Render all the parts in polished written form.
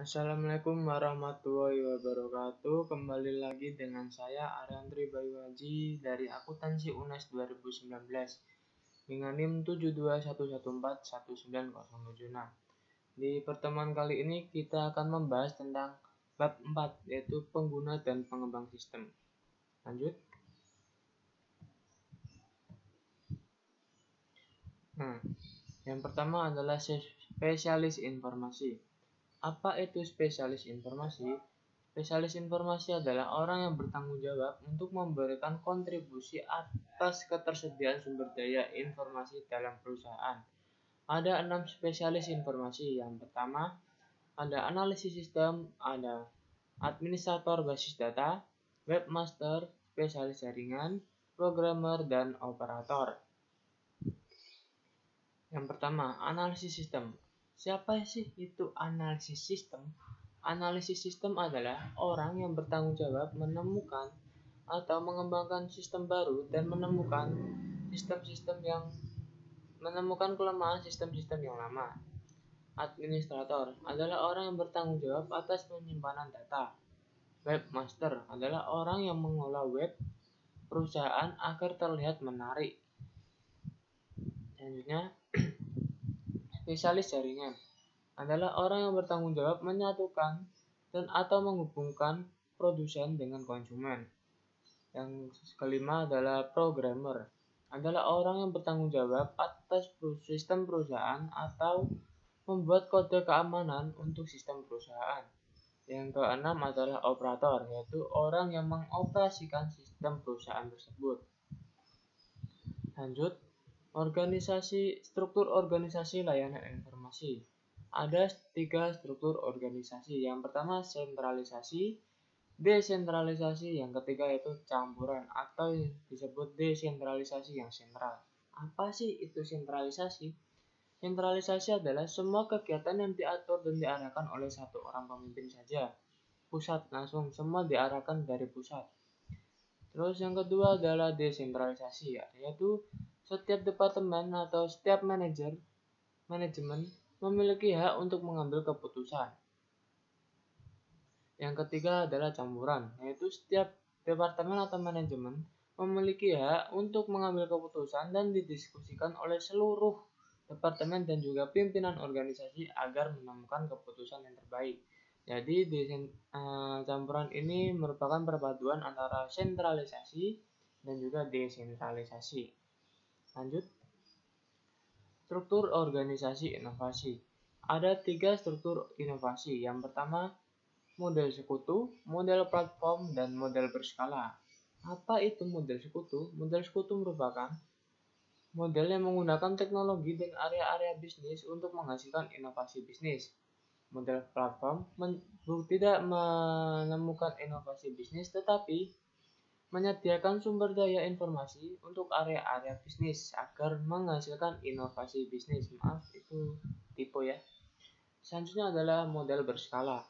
Assalamualaikum warahmatullahi wabarakatuh. Kembali lagi dengan saya Ariandri Bayuaji dari Akuntansi UNES 2019 dengan NIM 72114190076. Di pertemuan kali ini kita akan membahas tentang bab 4, yaitu pengguna dan pengembang sistem. Lanjut. Yang pertama adalah spesialis informasi. Apa itu spesialis informasi? Spesialis informasi adalah orang yang bertanggung jawab untuk memberikan kontribusi atas ketersediaan sumber daya informasi dalam perusahaan. Ada 6 spesialis informasi. Yang pertama, ada analisis sistem, ada administrator basis data, webmaster, spesialis jaringan, programmer, dan operator. Yang pertama, analisis sistem. Siapa sih itu analisis sistem? Analisis sistem adalah orang yang bertanggung jawab menemukan atau mengembangkan sistem baru dan menemukan kelemahan sistem-sistem yang lama. Administrator adalah orang yang bertanggung jawab atas penyimpanan data. Webmaster adalah orang yang mengolah web perusahaan agar terlihat menarik. Selanjutnya, spesialis jaringan adalah orang yang bertanggung jawab menyatukan dan atau menghubungkan produsen dengan konsumen. Yang kelima adalah programmer, adalah orang yang bertanggung jawab atas sistem perusahaan atau membuat kode keamanan untuk sistem perusahaan. Yang keenam adalah operator, yaitu orang yang mengoperasikan sistem perusahaan tersebut. Lanjut, struktur organisasi layanan informasi. Ada 3 struktur organisasi. Yang pertama sentralisasi, desentralisasi, yang ketiga yaitu campuran atau disebut desentralisasi yang sentral. Apa sih itu sentralisasi? Sentralisasi adalah semua kegiatan yang diatur dan diarahkan oleh satu orang pemimpin saja. Pusat langsung, semua diarahkan dari pusat. Terus yang kedua adalah desentralisasi, yaitu setiap departemen atau setiap manajemen memiliki hak untuk mengambil keputusan. Yang ketiga adalah campuran, yaitu setiap departemen atau manajemen memiliki hak untuk mengambil keputusan dan didiskusikan oleh seluruh departemen dan juga pimpinan organisasi agar menemukan keputusan yang terbaik. Jadi campuran ini merupakan perpaduan antara sentralisasi dan juga desentralisasi. Lanjut, struktur organisasi inovasi. Ada 3 struktur inovasi. Yang pertama, model sekutu, model platform, dan model berskala. Apa itu model sekutu? Model sekutu merupakan model yang menggunakan teknologi dan area-area bisnis untuk menghasilkan inovasi bisnis. Model platform tidak menemukan inovasi bisnis tetapi menyediakan sumber daya informasi untuk area-area bisnis agar menghasilkan inovasi bisnis. Maaf, itu tipe ya. Selanjutnya adalah model berskala,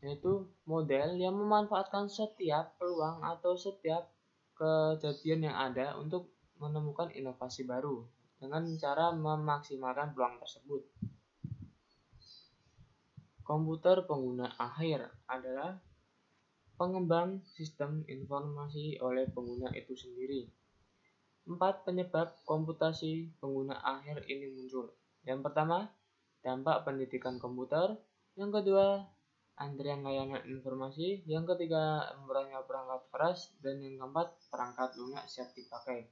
yaitu model yang memanfaatkan setiap peluang atau setiap kejadian yang ada untuk menemukan inovasi baru dengan cara memaksimalkan peluang tersebut. Komputer pengguna akhir adalah pengembang sistem informasi oleh pengguna itu sendiri. 4 penyebab komputasi pengguna akhir ini muncul. Yang pertama, dampak pendidikan komputer. Yang kedua, antrian layanan informasi. Yang ketiga, murahnya perangkat keras. Dan yang keempat, perangkat lunak siap dipakai.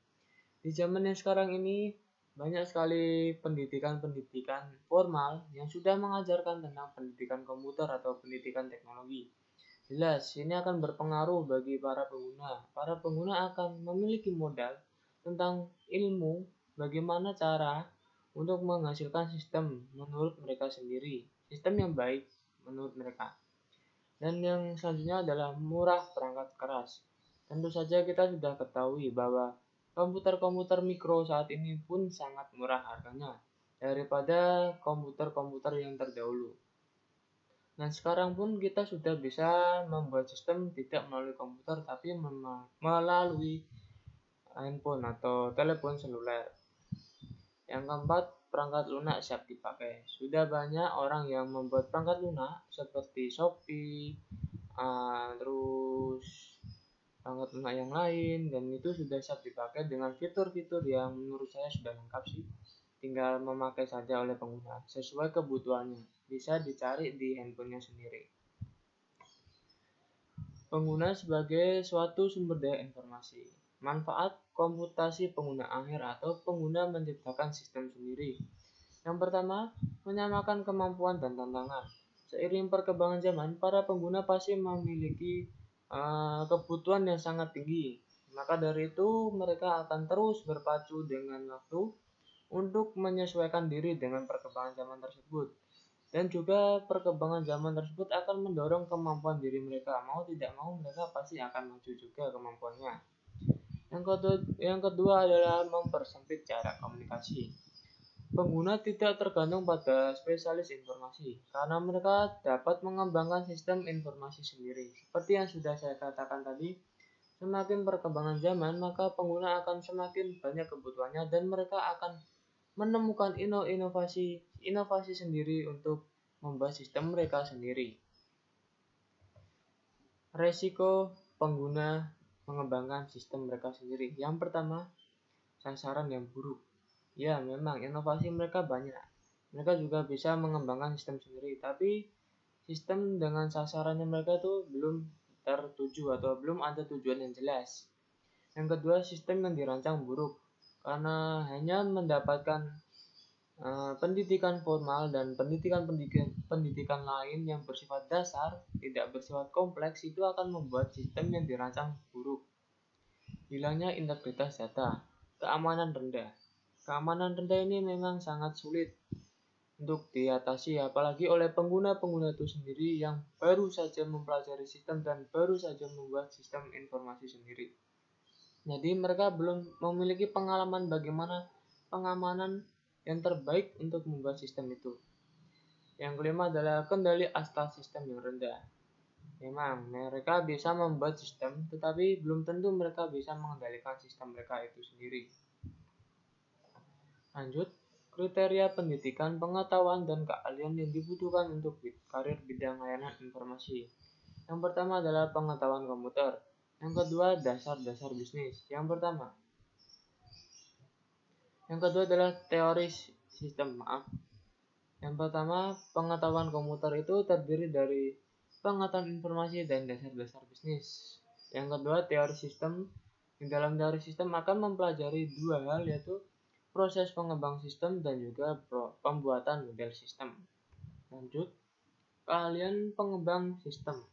Di zaman yang sekarang ini, banyak sekali pendidikan formal yang sudah mengajarkan tentang pendidikan komputer atau pendidikan teknologi. Jelas, ini akan berpengaruh bagi para pengguna. Para pengguna akan memiliki modal tentang ilmu bagaimana cara untuk menghasilkan sistem menurut mereka sendiri. Sistem yang baik menurut mereka. Dan yang selanjutnya adalah murah perangkat keras. Tentu saja kita sudah ketahui bahwa komputer-komputer mikro saat ini pun sangat murah harganya daripada komputer-komputer yang terdahulu. Dan sekarang pun kita sudah bisa membuat sistem tidak melalui komputer tapi melalui handphone atau telepon seluler. Yang keempat, perangkat lunak siap dipakai. Sudah banyak orang yang membuat perangkat lunak seperti Shopee, terus perangkat lunak yang lain, dan itu sudah siap dipakai dengan fitur-fitur yang menurut saya sudah lengkap sih. Tinggal memakai saja oleh pengguna sesuai kebutuhannya. Bisa dicari di handphonenya sendiri. Pengguna sebagai suatu sumber daya informasi. Manfaat komputasi pengguna akhir atau pengguna menciptakan sistem sendiri. Yang pertama, menyamakan kemampuan dan tantangan. Seiring perkembangan zaman, para pengguna pasti memiliki kebutuhan yang sangat tinggi. Maka dari itu, mereka akan terus berpacu dengan waktu untuk menyesuaikan diri dengan perkembangan zaman tersebut. Dan juga perkembangan zaman tersebut akan mendorong kemampuan diri mereka. Mau tidak mau, mereka pasti akan maju juga kemampuannya. Yang kedua adalah mempersempit jarak komunikasi. Pengguna tidak tergantung pada spesialis informasi, karena mereka dapat mengembangkan sistem informasi sendiri. Seperti yang sudah saya katakan tadi, semakin perkembangan zaman, maka pengguna akan semakin banyak kebutuhannya dan mereka akan menemukan inovasi sendiri untuk membuat sistem mereka sendiri. Resiko pengguna mengembangkan sistem mereka sendiri. Yang pertama, sasaran yang buruk. Ya, memang inovasi mereka banyak. Mereka juga bisa mengembangkan sistem sendiri, tapi sistem dengan sasarannya mereka tuh belum tertuju atau belum ada tujuan yang jelas. Yang kedua, sistem yang dirancang buruk karena hanya mendapatkan pendidikan formal dan pendidikan lain yang bersifat dasar, tidak bersifat kompleks, itu akan membuat sistem yang dirancang buruk. Hilangnya integritas data, keamanan rendah. Keamanan rendah ini memang sangat sulit untuk diatasi, apalagi oleh pengguna-pengguna itu sendiri yang baru saja mempelajari sistem dan baru saja membuat sistem informasi sendiri. Jadi mereka belum memiliki pengalaman bagaimana pengamanan yang terbaik untuk membuat sistem itu. Yang kelima adalah kendali atas sistem yang rendah. Memang mereka bisa membuat sistem, tetapi belum tentu mereka bisa mengendalikan sistem mereka itu sendiri. Lanjut, kriteria pendidikan, pengetahuan, dan keahlian yang dibutuhkan untuk karir bidang layanan informasi. Yang pertama adalah pengetahuan komputer. Yang kedua, dasar-dasar bisnis. Yang kedua adalah teori sistem. Yang pertama, pengetahuan komputer itu terdiri dari pengetahuan informasi dan dasar-dasar bisnis. Yang kedua, teori sistem. Di dalam teori sistem akan mempelajari dua hal, yaitu proses pengembang sistem dan juga pembuatan model sistem. Lanjut, keahlian pengembang sistem.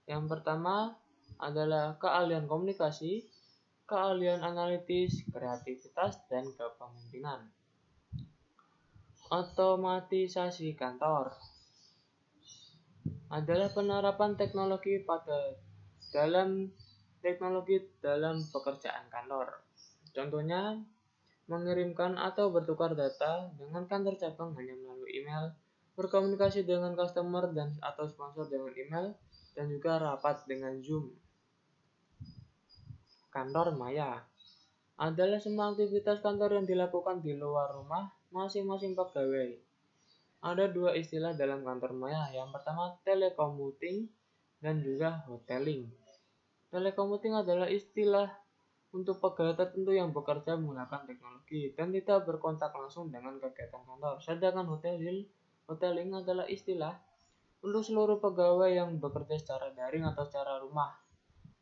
Yang pertama adalah keahlian komunikasi, keahlian analitis, kreativitas, dan kepemimpinan. Otomatisasi kantor adalah penerapan teknologi dalam pekerjaan kantor. Contohnya, mengirimkan atau bertukar data dengan kantor cabang hanya melalui email, berkomunikasi dengan customer dan atau sponsor dengan email, dan juga rapat dengan Zoom. Kantor maya adalah semua aktivitas kantor yang dilakukan di luar rumah masing-masing pegawai. Ada dua istilah dalam kantor maya. Yang pertama, telecommuting dan juga hoteling. Telecommuting adalah istilah untuk pegawai tertentu yang bekerja menggunakan teknologi dan tidak berkontak langsung dengan kegiatan kantor. Sedangkan hoteling adalah istilah untuk seluruh pegawai yang bekerja secara daring atau secara rumah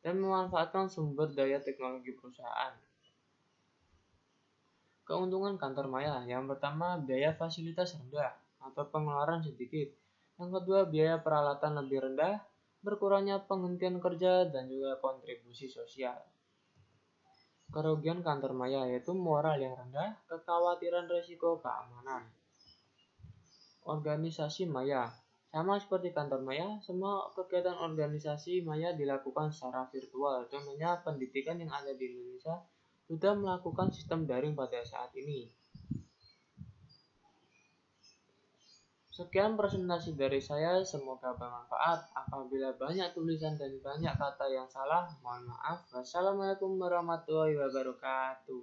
dan memanfaatkan sumber daya teknologi perusahaan. Keuntungan kantor maya. Yang pertama, biaya fasilitas rendah atau pengeluaran sedikit. Yang kedua, biaya peralatan lebih rendah, berkurangnya penghentian kerja, dan juga kontribusi sosial. Kerugian kantor maya yaitu moral yang rendah, kekhawatiran risiko keamanan. Organisasi maya. Sama seperti kantor maya, semua kegiatan organisasi maya dilakukan secara virtual. Contohnya pendidikan yang ada di Indonesia sudah melakukan sistem daring pada saat ini. Sekian presentasi dari saya, semoga bermanfaat. Apabila banyak tulisan dan banyak kata yang salah, mohon maaf. Wassalamualaikum warahmatullahi wabarakatuh.